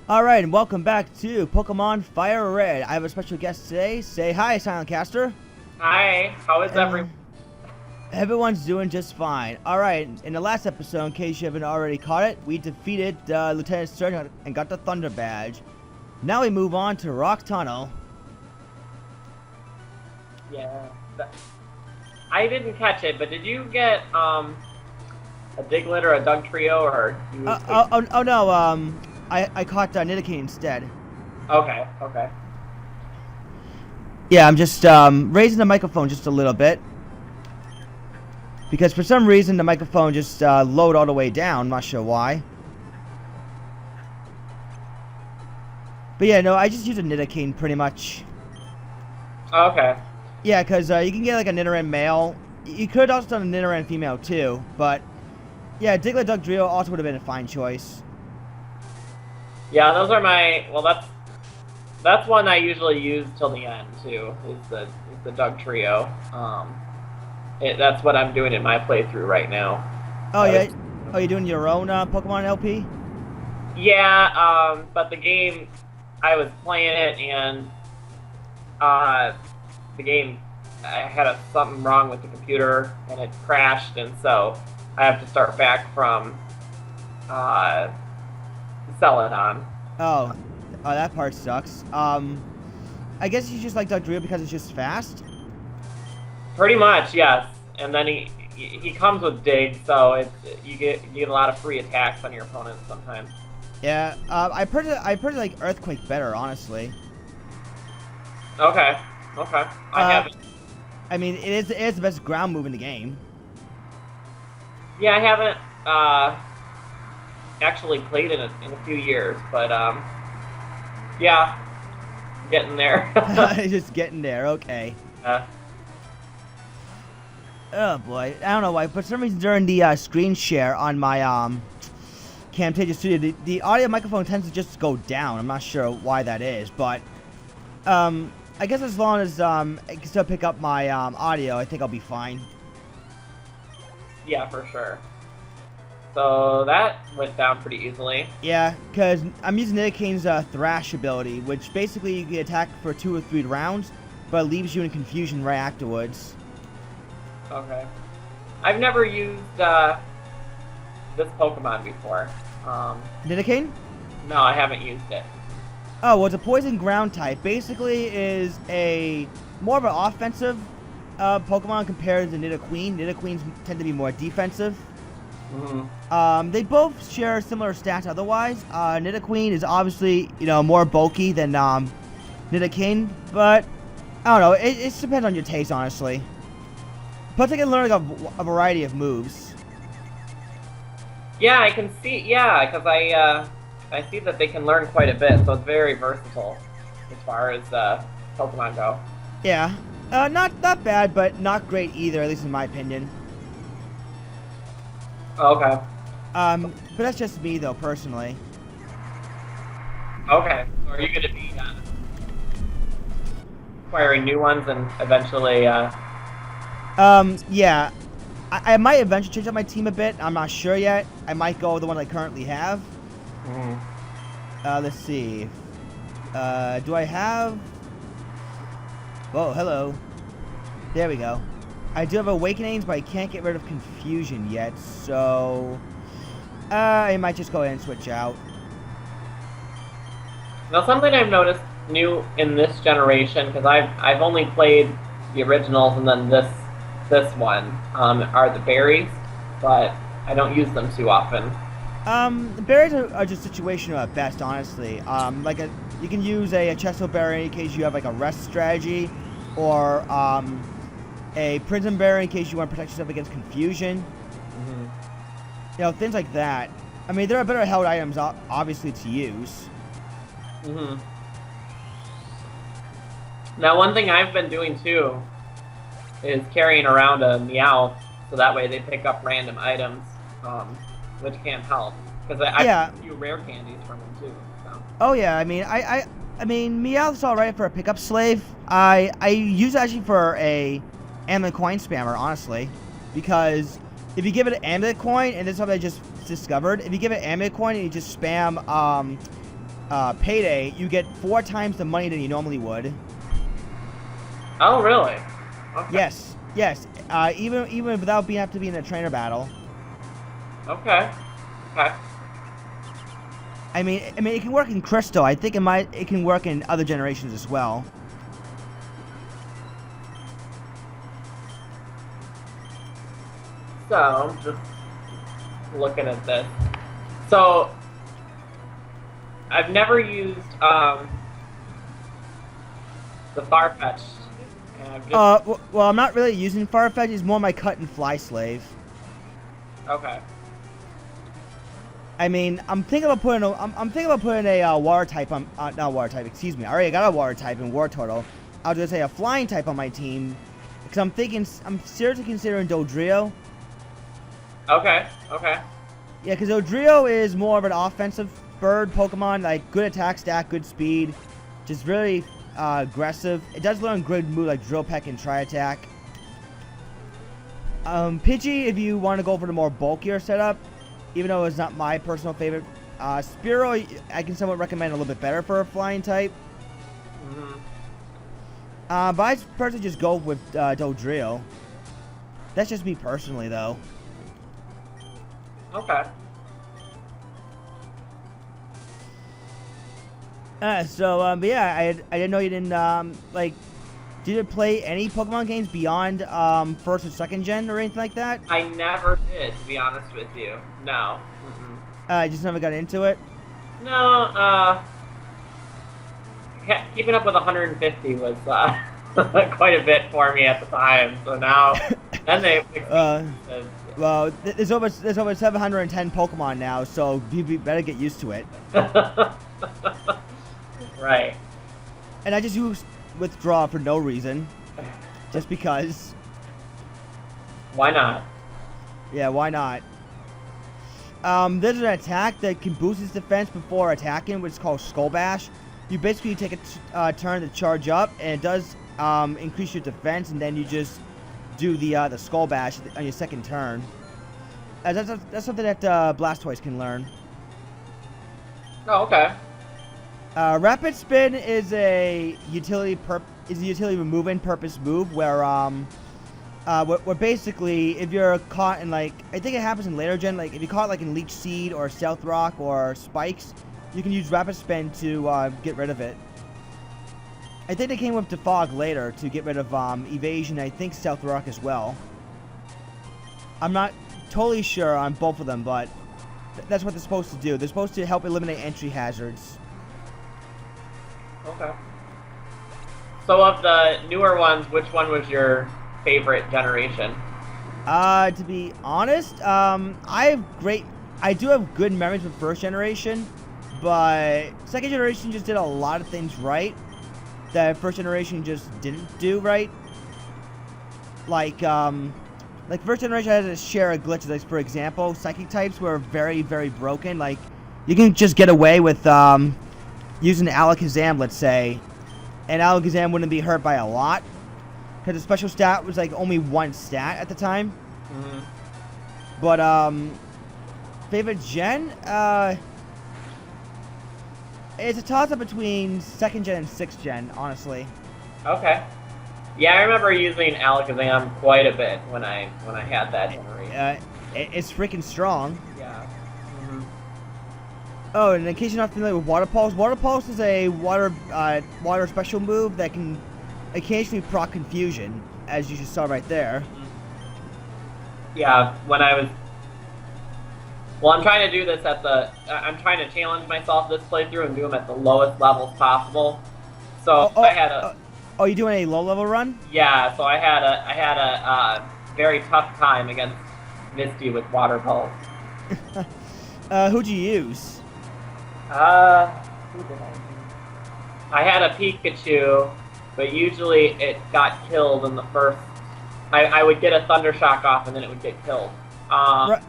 Alright, and welcome back to Pokemon Fire Red. I have a special guest today. Say hi, Silent Caster. Hi, how is everyone? Everyone's doing just fine. Alright, in the last episode, in case you haven't already caught it, we defeated Lieutenant Surge and got the Thunder Badge. Now we move on to Rock Tunnel. Yeah. I didn't catch it, but did you get a Diglett or a Dugtrio or you Oh no, I caught Nidoking instead. Okay. Yeah, I'm just raising the microphone just a little bit. Because for some reason the microphone just lowered all the way down. I'm not sure why. But yeah, no, I just use a Nidoking pretty much. Okay. Yeah, because you can get like a Nidoran male. You could also done a Nidoran female too, but yeah, Diglett Dugtrio also would have been a fine choice. Yeah, those are my that's one I usually use till the end too, is the Dugtrio. That's what I'm doing in my playthrough right now. Oh yeah? Oh, you're doing your own Pokemon LP? Yeah, but the game, I was playing it and the game, I had something wrong with the computer and it crashed, and so I have to start back from Celadon. Oh, that part sucks. I guess you just like Dugtrio because it's just fast? Pretty much, yes. And then he comes with Dig, so you get a lot of free attacks on your opponents sometimes. Yeah, I pretty like Earthquake better, honestly. Okay. I haven't. I mean, it is the best ground move in the game. Yeah, I haven't actually played in a few years, but yeah, getting there. Just getting there, okay. Yeah. Oh boy, I don't know why. For some reason, during the screen share on my Camtasia Studio, the audio microphone tends to just go down. I'm not sure why that is, but I guess as long as I can still pick up my audio, I think I'll be fine. Yeah, for sure. So that went down pretty easily. Yeah, because I'm using Nidoking's Thrash ability, which basically you can attack for 2 or 3 rounds, but it leaves you in confusion right afterwards. Okay. I've never used this Pokemon before. Nidoking? No, I haven't used it. Oh, well, it's a poison ground type. Basically is a more of an offensive Pokemon compared to Nidoqueen. Nidoqueens tend to be more defensive. Mm-hmm. They both share similar stats otherwise. Nidoqueen is obviously, more bulky than Nidoking, but I don't know. It just depends on your taste, honestly. Plus, I can learn a variety of moves. Yeah, I can see. Yeah, because I see that they can learn quite a bit, so it's very versatile as far as Pokemon go. Yeah, not bad, but not great either, at least in my opinion. Okay. But that's just me though, personally. Okay. So are you going to be acquiring new ones and eventually? Yeah. I might eventually change up my team a bit. I'm not sure yet. I might go with the one I currently have. Let's see. Do I have... Whoa, hello. There we go. I do have Awakenings, but I can't get rid of Confusion yet, so... I might just go ahead and switch out. Now, something I've noticed new in this generation, because I've only played the originals and then this one, are the berries, but I don't use them too often. The berries are just situational at best, honestly. You can use a Chesto berry in case you have like a rest strategy, or a Prism berry in case you want to protect yourself against confusion. Mm-hmm. Things like that. I mean, there are better held items, obviously, to use. Mm-hmm. Now, one thing I've been doing too is carrying around a Meowth, so that way they pick up random items, which can help. Because I get a few rare candies from them too. So. Oh yeah, I mean, Meowth's alright for a pickup slave. I use it actually for a amulet coin spammer, honestly, because if you give it an amulet coin, and this is something I just discovered, if you give it an amulet coin and you just spam Payday, you get 4 times the money than you normally would. Oh, really? Okay. Yes, yes. Even without have to be in a trainer battle. Okay. Okay. I mean, it can work in Crystal. I think it can work in other generations as well. So, I'm just looking at this. So, I've never used the Farfetch'd. Well, I'm not really using Farfetch'd. It's more my cut and fly slave. Okay. I mean, I'm thinking about putting a water type on, not water type. Excuse me. I already got a water type in War Turtle. I was gonna say a flying type on my team, because I'm seriously considering Dodrio. Okay. Okay. Yeah, because Dodrio is more of an offensive bird Pokemon, like good attack stat, good speed, just really aggressive. It does learn good moves like Drill Peck and Tri Attack. Pidgey, if you want to go for the more bulkier setup, even though it's not my personal favorite. Spearow, I can somewhat recommend a little bit better for a flying type. But I personally just go with Dodrio. That's just me personally, though. Okay. But yeah, I didn't know you didn't, did you play any Pokemon games beyond, first or second gen or anything like that? I never did, to be honest with you. No. I just never got into it? No, keeping up with 150 was, quite a bit for me at the time, so now, then they... Well, there's over 710 Pokemon now, so you better get used to it. Right. And I just use withdraw for no reason, just because. Why not? Yeah, why not? There's an attack that can boost its defense before attacking, which is called Skull Bash. You basically take a turn to charge up, and it does increase your defense, and then you just do the Skull Bash on your second turn. That's something that Blastoise can learn. Oh, okay. Rapid Spin is a utility removing purpose move where basically if you're caught in, like, I think it happens in later gen, like if you're caught like in Leech Seed or Stealth Rock or Spikes, you can use Rapid Spin to get rid of it. I think they came with Defog later to get rid of Evasion, I think Stealth Rock as well. I'm not totally sure on both of them, but that's what they're supposed to do. They're supposed to help eliminate entry hazards. Okay. So of the newer ones, which one was your favorite generation? To be honest, I do have good memories with first generation, but second generation just did a lot of things right that first generation just didn't do right. Like first generation has a share of glitches. Like, for example, psychic types were very, very broken. Like, you can just get away with using Alakazam, let's say, and Alakazam wouldn't be hurt by a lot because the special stat was like only one stat at the time. But favorite gen, it's a toss-up between 2nd gen and 6th gen, honestly. Okay. Yeah, I remember using Alakazam quite a bit when I had that generation. It's freaking strong. Yeah. Oh, and in case you're not familiar with Water Pulse is a water special move that can occasionally proc Confusion, as you just saw right there. Yeah, when I was... Well, I'm trying to do this I'm trying to challenge myself this playthrough and do them at the lowest levels possible. So I had a... Oh, you doing a low-level run? Yeah, so I had a very tough time against Misty with Water Pulse. Who'd you use? Who did I use? I had a Pikachu, but usually it got killed in the first... I would get a Thunder Shock off and then it would get killed. Right.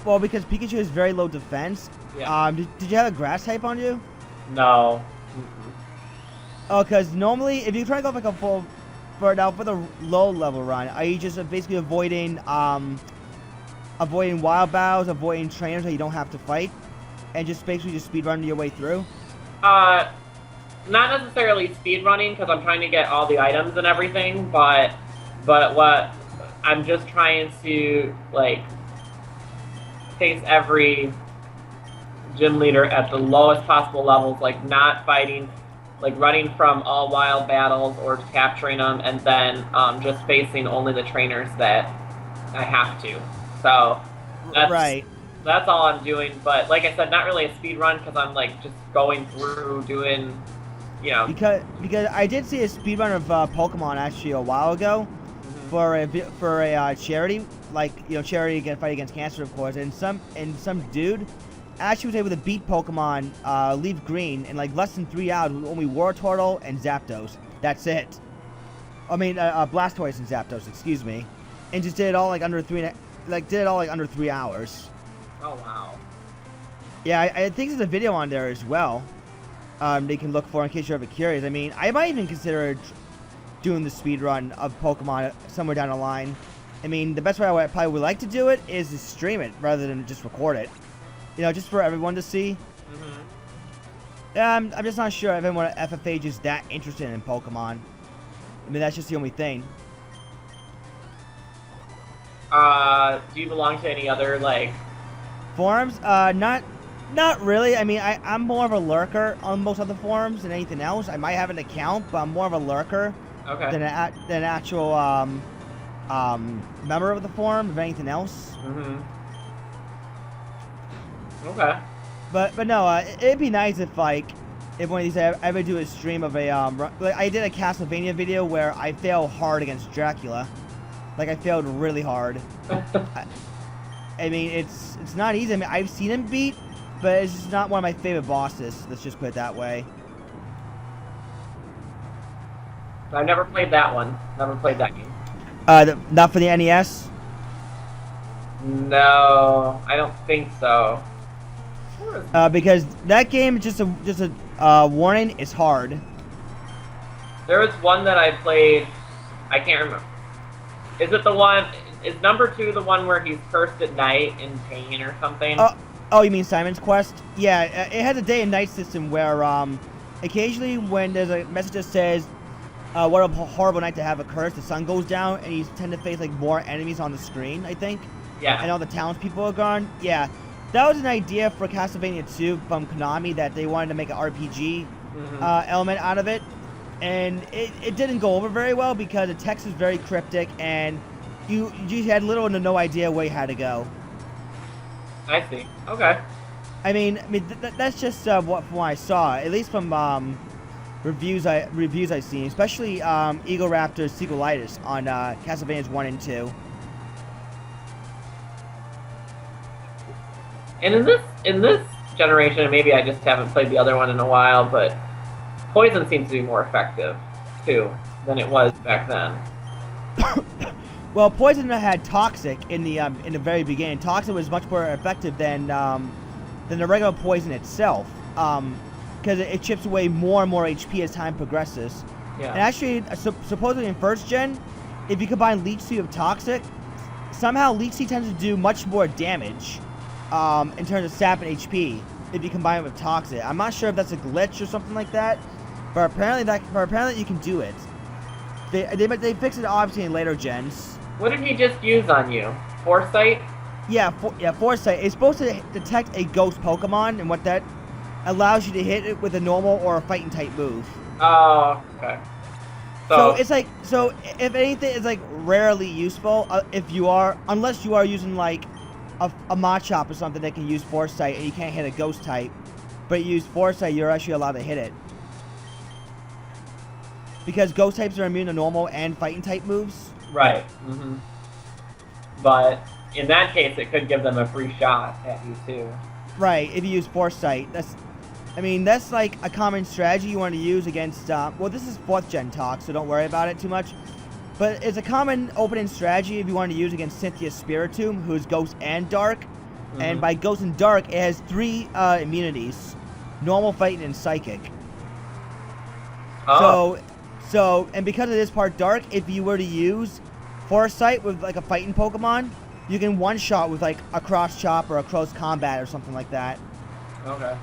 Well, because Pikachu has very low defense. Yeah. Did you have a grass type on you? No. Oh, because normally, if you try to go like a full... For the low level run, are you just basically avoiding Wild Bows, avoiding trainers that you don't have to fight, and just basically just speed run your way through? Not necessarily speed running because I'm trying to get all the items and everything, but what I'm just trying to like face every gym leader at the lowest possible levels, like not fighting, like running from all wild battles or capturing them, and then just facing only the trainers that I have to. So that's all I'm doing. But like I said, not really a speed run because I'm like just going through doing, you know. Because I did see a speed run of Pokemon actually a while ago, for a charity, like charity fight against cancer, of course, and some dude actually was able to beat Pokemon Leaf Green in like less than 3 hours with only Wartortle and Zapdos. That's it. I mean Blastoise and Zapdos, excuse me, and just did it all like under 3 hours. Oh wow. Yeah, I think there's a video on there as well. They can look for in case you're ever curious. I mean, I might even consider doing the speed run of Pokemon somewhere down the line. I mean, the best way I probably would like to do it is to stream it rather than just record it. Just for everyone to see. I'm just not sure if anyone at FFH is that interested in Pokemon. I mean, that's just the only thing. Do you belong to any other like forums? Not really. I mean, I'm more of a lurker on most other forums than anything else. I might have an account, but I'm more of a lurker than an actual member of the forum, if anything else. Okay. But no, it'd be nice if if one of these I ever do a stream of a like I did a Castlevania video where I failed hard against Dracula. Like I failed really hard. I mean, it's not easy. I mean, I've seen him beat, but it's just not one of my favorite bosses. Let's just put it that way. I've never played that one. Never played that game. Not for the NES? No, I don't think so. Because that game, just a warning, is hard. There was one that I played. I can't remember. Is it the one? Is number 2 the one where he's cursed at night in pain or something? Oh, you mean Simon's Quest? Yeah, it has a day and night system where occasionally when there's a message that says, "What a horrible night to have a curse," the sun goes down and you tend to face like more enemies on the screen, I think. Yeah. And all the townspeople are gone. Yeah. That was an idea for Castlevania 2 from Konami, that they wanted to make an RPG element out of it. And it didn't go over very well because the text was very cryptic and you had little to no idea where you had to go. I see. Okay. I mean that's just what from what I saw, at least from reviews I've seen, especially Egoraptor's Sequelitis on Castlevanias 1 and 2. And in this generation, maybe I just haven't played the other one in a while, but Poison seems to be more effective too than it was back then. Well, Poison had Toxic in the very beginning. Toxic was much more effective than the regular Poison itself, because it chips away more and more HP as time progresses. Yeah. And actually, supposedly in first gen, if you combine Leech Seed with Toxic, somehow Leech Seed tends to do much more damage in terms of sap and HP if you combine it with Toxic. I'm not sure if that's a glitch or something like that, but apparently you can do it. They fixed it obviously in later gens. What did he just use on you? Foresight? Yeah, Foresight. It's supposed to detect a ghost Pokemon, and what that allows you to hit it with a normal or a fighting type move. Oh, okay. So it's like, if anything, it's like rarely useful unless you are using like a Machop or something that can use Foresight and you can't hit a ghost type, but you use Foresight, you're actually allowed to hit it. Because ghost types are immune to normal and fighting type moves. Right. But in that case, it could give them a free shot at you too. Right. If you use Foresight, that's like a common strategy you want to use against. Well, this is 4th gen talk, so don't worry about it too much. But it's a common opening strategy if you want to use against Cynthia Spiritomb, who's Ghost and Dark. And by Ghost and Dark, it has 3 immunities: Normal, Fighting, and Psychic. Oh. So, and because of this part Dark, if you were to use Foresight with like a fighting Pokemon, you can one-shot with like a cross chop or a close combat or something like that. Okay.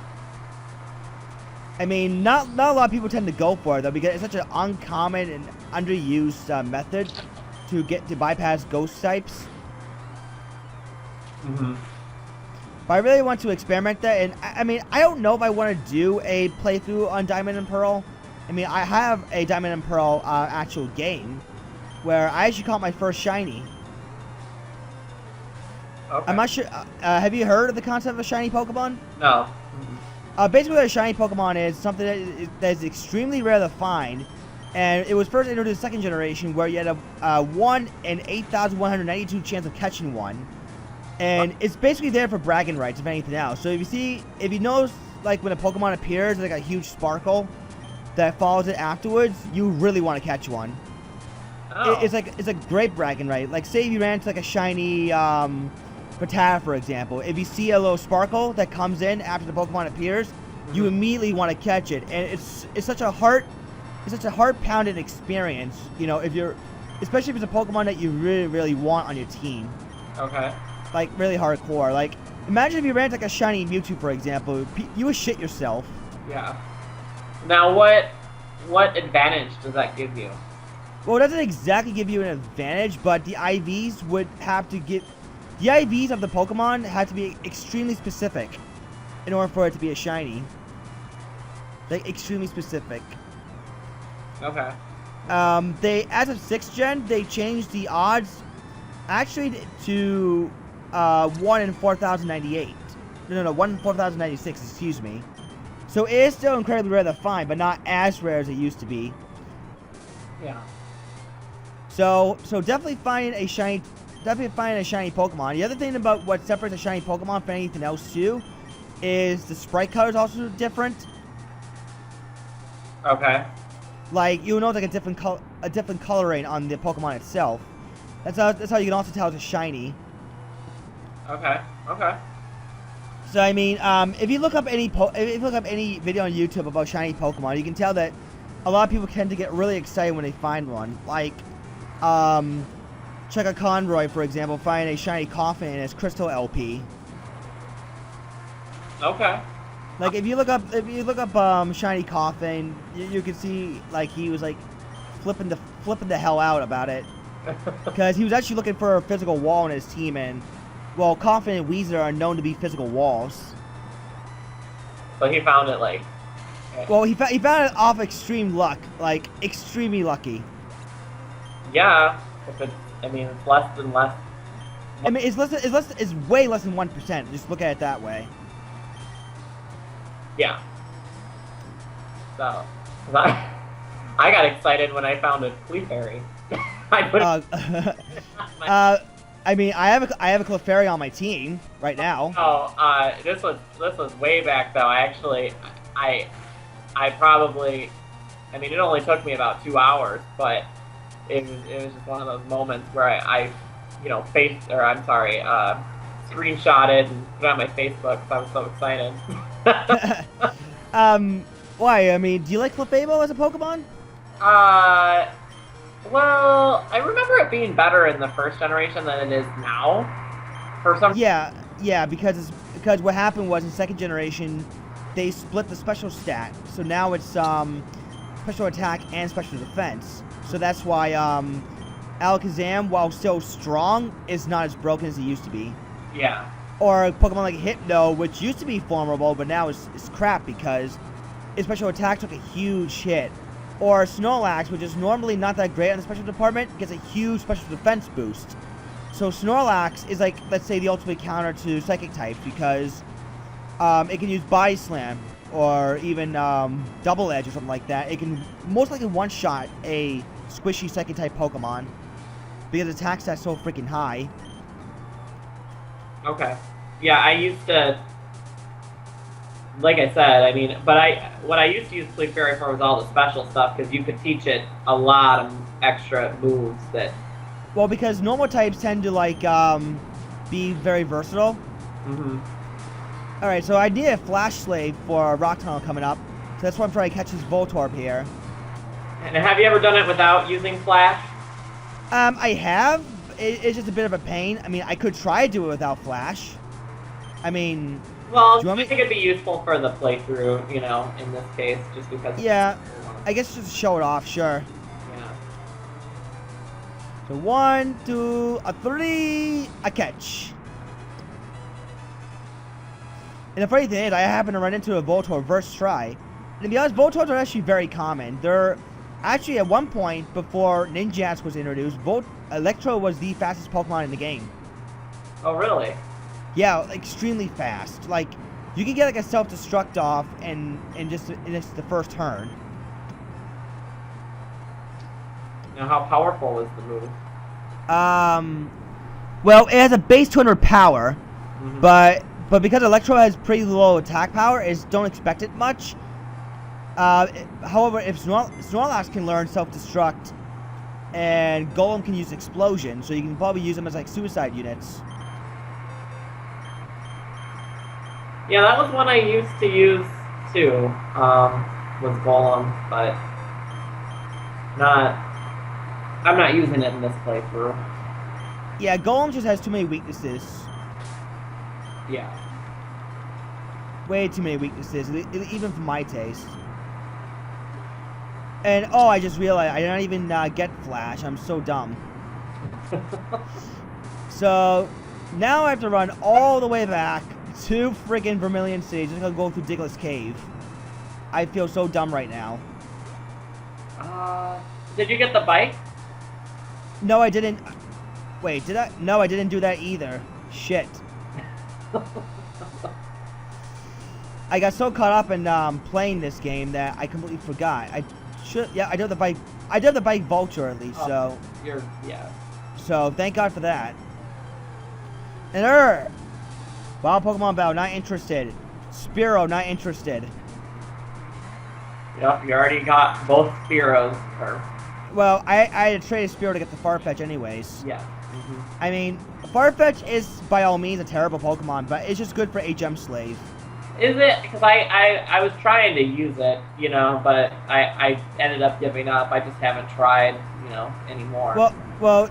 I mean, not a lot of people tend to go for it though, because it's such an uncommon and underused method to bypass ghost types. Mm-hmm. But I really want to experiment that, and I mean, I don't know if I want to do a playthrough on Diamond and Pearl. I mean, I have a Diamond and Pearl actual game where I actually caught my first shiny. Okay. I'm not sure. Have you heard of the concept of a shiny Pokemon? No. Basically, what a shiny Pokemon is something that is extremely rare to find, and it was first introduced second generation, where you had a 1 in 8,192 chance of catching one, and it's basically there for bragging rights, if anything else. So if you notice, like when a Pokemon appears, like a huge sparkle that follows it afterwards, you really want to catch one. Oh. It's a great bragging right. Like say if you ran into like a shiny Rattata, for example, if you see a little sparkle that comes in after the Pokemon appears, you immediately want to catch it, and it's such a heart-pounding experience. You know, especially if it's a Pokemon that you really want on your team. Okay. Like really hardcore. Like imagine if you ran into like a shiny Mewtwo, for example, you would shit yourself. Yeah. Now what advantage does that give you? Well, it doesn't exactly give you an advantage, but the IVs would have to get. The IVs of the Pokemon have to be extremely specific in order for it to be a shiny. Like, extremely specific. Okay. As of 6th gen, they changed the odds actually to 1 in 4,098. No, 1 in 4,096, excuse me. So it is still incredibly rare to find, but not as rare as it used to be. Yeah. So definitely finding a shiny Pokemon. The other thing about what separates a shiny Pokemon from anything else too is the sprite color is also different. Okay. Like you'll know like a different coloring on the Pokemon itself. That's how you can also tell it's a shiny. Okay. Okay. So I mean, if you look up any video on YouTube about shiny Pokemon, you can tell that a lot of people tend to get really excited when they find one. Like, Cheka Conroy, for example, finding a shiny Coffin in his Crystal LP. Okay. Like if you look up shiny Coffin, you can see like he was like flipping the hell out about it because he was actually looking for a physical wall in his team, and well, Coffin and Weezer are known to be physical walls. But he found it like. Well, he found it off extreme luck, like extremely lucky. Yeah, if it's, I mean, it's less than less. I mean, it's way less than 1%. Just look at it that way. Yeah. So, 'cause I got excited when I found a Clefairy. I put I mean, I have a Clefairy on my team right now. Oh, this was way back though. I probably, I mean, it only took me about 2 hours, but it was just one of those moments where I screenshot it and put it on my Facebook because I was so excited. Why? I mean, do you like Clefable as a Pokemon? Well, I remember it being better in the first generation than it is now. For some. Yeah, because what happened was in second generation, they split the special stat, so now it's special attack and special defense. So that's why Alakazam, while still strong, is not as broken as he used to be. Yeah. Or a Pokemon like Hypno, which used to be formidable, but now is crap because its special attack took a huge hit. Or Snorlax, which is normally not that great on the special department, gets a huge special defense boost. So Snorlax is like, let's say, the ultimate counter to Psychic types because it can use Body Slam or even Double Edge or something like that. It can most likely one-shot a squishy Psychic type Pokemon because its attack stat's so freaking high. Okay. Yeah, I used to, like I said, I mean, but what I used to use Clefairy for was all the special stuff because you could teach it a lot of extra moves that. Well, because normal types tend to like be very versatile. Mm-hmm. All right, so I need a Flash Slave for Rock Tunnel coming up, so that's why I'm trying to catch this Voltorb here. And have you ever done it without using Flash? I have. It's just a bit of a pain. I mean, I could try to do it without Flash. I mean, Well, I think it'd be useful for the playthrough, you know, in this case, just because... Yeah, I guess just show it off, sure. Yeah. So 1, 2, 3, a catch. And the funny thing is, I happen to run into a Voltorb reverse try. And to be honest, Voltorbs are actually very common. They're actually, at one point, before Ninjask was introduced, Electro was the fastest Pokemon in the game. Oh, really? Yeah, extremely fast. Like, you can get like a self-destruct off in just the first turn. Now, how powerful is the move? Well, it has a base 200 power, but because Electro has pretty low attack power, don't expect it much. However, if Snorlax can learn self-destruct, and Golem can use explosion, so you can probably use them as like suicide units. Yeah, that was one I used to use too, was Golem, but I'm not using it in this playthrough. Yeah, Golem just has too many weaknesses. Yeah. Way too many weaknesses, even for my taste. And, oh, I just realized I did not even get Flash. I'm so dumb. So, now I have to run all the way back to friggin' Vermilion City just to go through Diglett's Cave. I feel so dumb right now. Did you get the bike? No, I didn't. Wait, did I? No, I didn't do that either. Shit. I got so caught up in playing this game that I completely forgot. Yeah, I do have the bike. I do have the bike Vulture at least, so. Yeah. So thank God for that. And Wild Pokemon Battle, not interested. Spearow, not interested. Yep, you already got both Spearows. Well, I had to trade a Spearow to get the Farfetch anyways. Yeah. I mean, Farfetch is by all means a terrible Pokemon, but it's just good for HM Slave. Is it? Because I was trying to use it, you know, but I ended up giving up. I just haven't tried, you know, anymore. Well,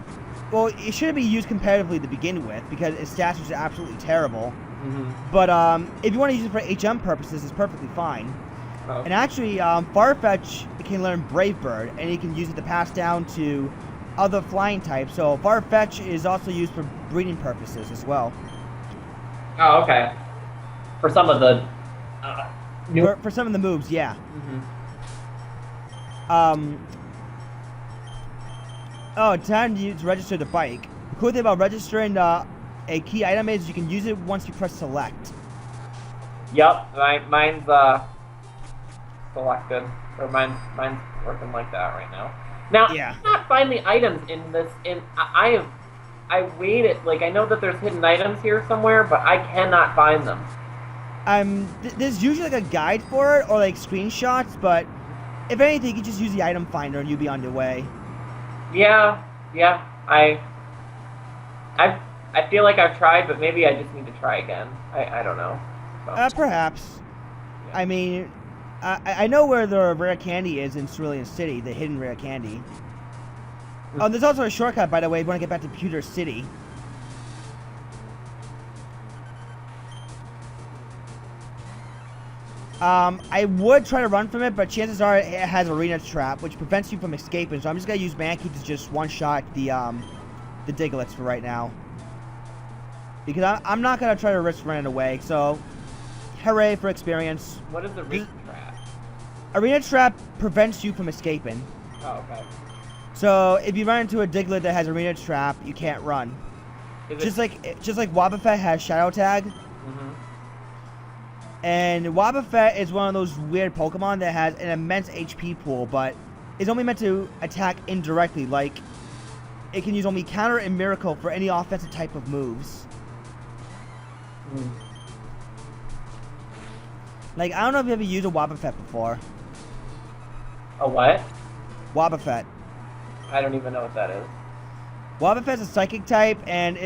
it shouldn't be used competitively to begin with because its stats are absolutely terrible. But if you want to use it for HM purposes, it's perfectly fine. Oh. And actually, Farfetch can learn Brave Bird, and you can use it to pass down to other flying types. So Farfetch is also used for breeding purposes as well. Oh, okay. For some of the for some of the moves, yeah. Oh, time to register the bike. The cool thing about registering a key item is you can use it once you press select. Yep, mine's selected, or mine's working like that right now. Now, yeah. I cannot find the items in this. I waited. Like, I know that there's hidden items here somewhere, but I cannot find them. There's usually like a guide for it or like screenshots, but if anything, you can just use the item finder and you'll be on your way. Yeah. I feel like I've tried, but maybe I just need to try again. I don't know. So. Perhaps. Yeah. I mean, I know where the rare candy is in Cerulean City, the hidden rare candy. Oh, there's also a shortcut, by the way, if you want to get back to Pewter City. I would try to run from it, but chances are it has Arena Trap, which prevents you from escaping. So I'm just gonna use Mankeep to just one-shot the Digletts for right now, because I'm not gonna try to risk running away. So, hooray for experience. What is Arena Trap? Arena Trap prevents you from escaping. Oh, okay. So if you run into a Diglett that has Arena Trap, you can't run. Just like Wobbuffet has Shadow Tag. And Wobbuffet is one of those weird Pokemon that has an immense HP pool, but is only meant to attack indirectly. Like, it can use only Counter and Miracle for any offensive type of moves. Like, I don't know if you ever used a Wobbuffet before. A what? Wobbuffet. I don't even know what that is. Wobbuffet is a psychic type, and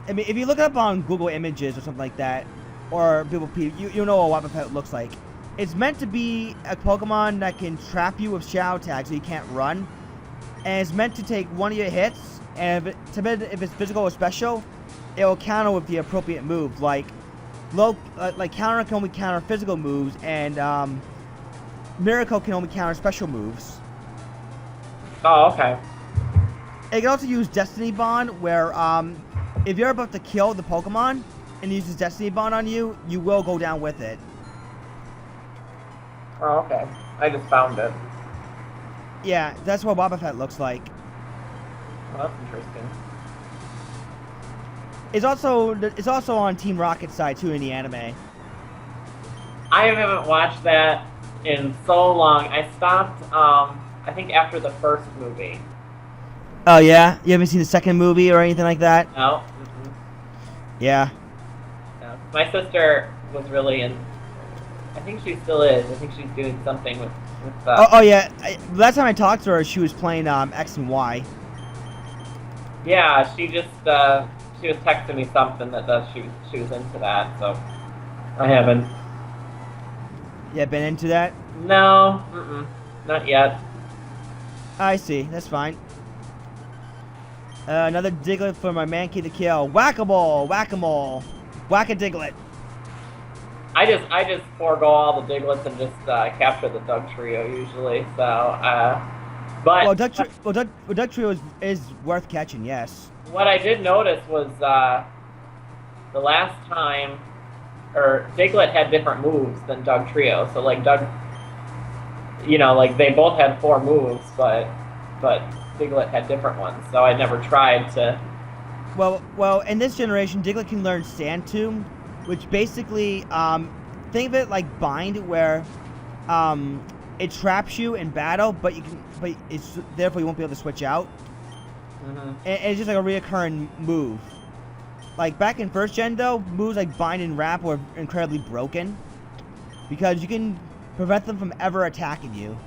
I mean, if you look it up on Google Images or something like that, or you know what Wobbuffet looks like. It's meant to be a Pokemon that can trap you with Shadow Tag so you can't run. And it's meant to take one of your hits, and if it's physical or special, it will counter with the appropriate move. Like, like Counter can only counter physical moves, and Miracle can only counter special moves. Oh, okay. It can also use Destiny Bond, where if you're about to kill the Pokemon and it uses Destiny Bond on you, you will go down with it. Oh, okay. I just found it. Yeah, that's what Wobbuffet looks like. Well, that's interesting. It's also on Team Rocket's side too in the anime. I haven't watched that in so long. I stopped, I think after the first movie. Oh yeah? You haven't seen the second movie or anything like that? No. Yeah. No. My sister was really in. I think she still is. I think she's doing something with Oh yeah. Last time I talked to her, she was playing X and Y. Yeah, she just she was texting me something that she was into that. So I haven't. Yeah, been into that? No. Not yet. I see. That's fine. Another Diglett for my Mankey to kill. Whack-a-mole! Whack-a-mole! Whack-a-Diglett! I just forego all the Diglets and just capture the Dugtrio usually. So, but well, Dugtrio is worth catching. Yes. What I did notice was the last time, or Diglett had different moves than Dugtrio. So like like they both had 4 moves, but Diglett had different ones. So I never tried to. Well, in this generation, Diglett can learn Sand Tomb, which basically, think of it like Bind, where it traps you in battle, but it's therefore you won't be able to switch out. And it's just like a reoccurring move. Like back in first gen though, moves like Bind and Wrap were incredibly broken because you can prevent them from ever attacking you.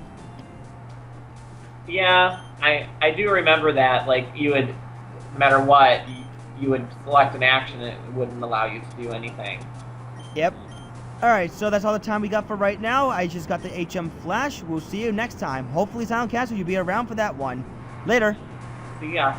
Yeah, I do remember that. Like you would, no matter what, you would select an action and it wouldn't allow you to do anything. Yep. Alright, so that's all the time we got for right now. I just got the HM Flash. We'll see you next time. Hopefully Soundcast will be around for that one. Later. See ya.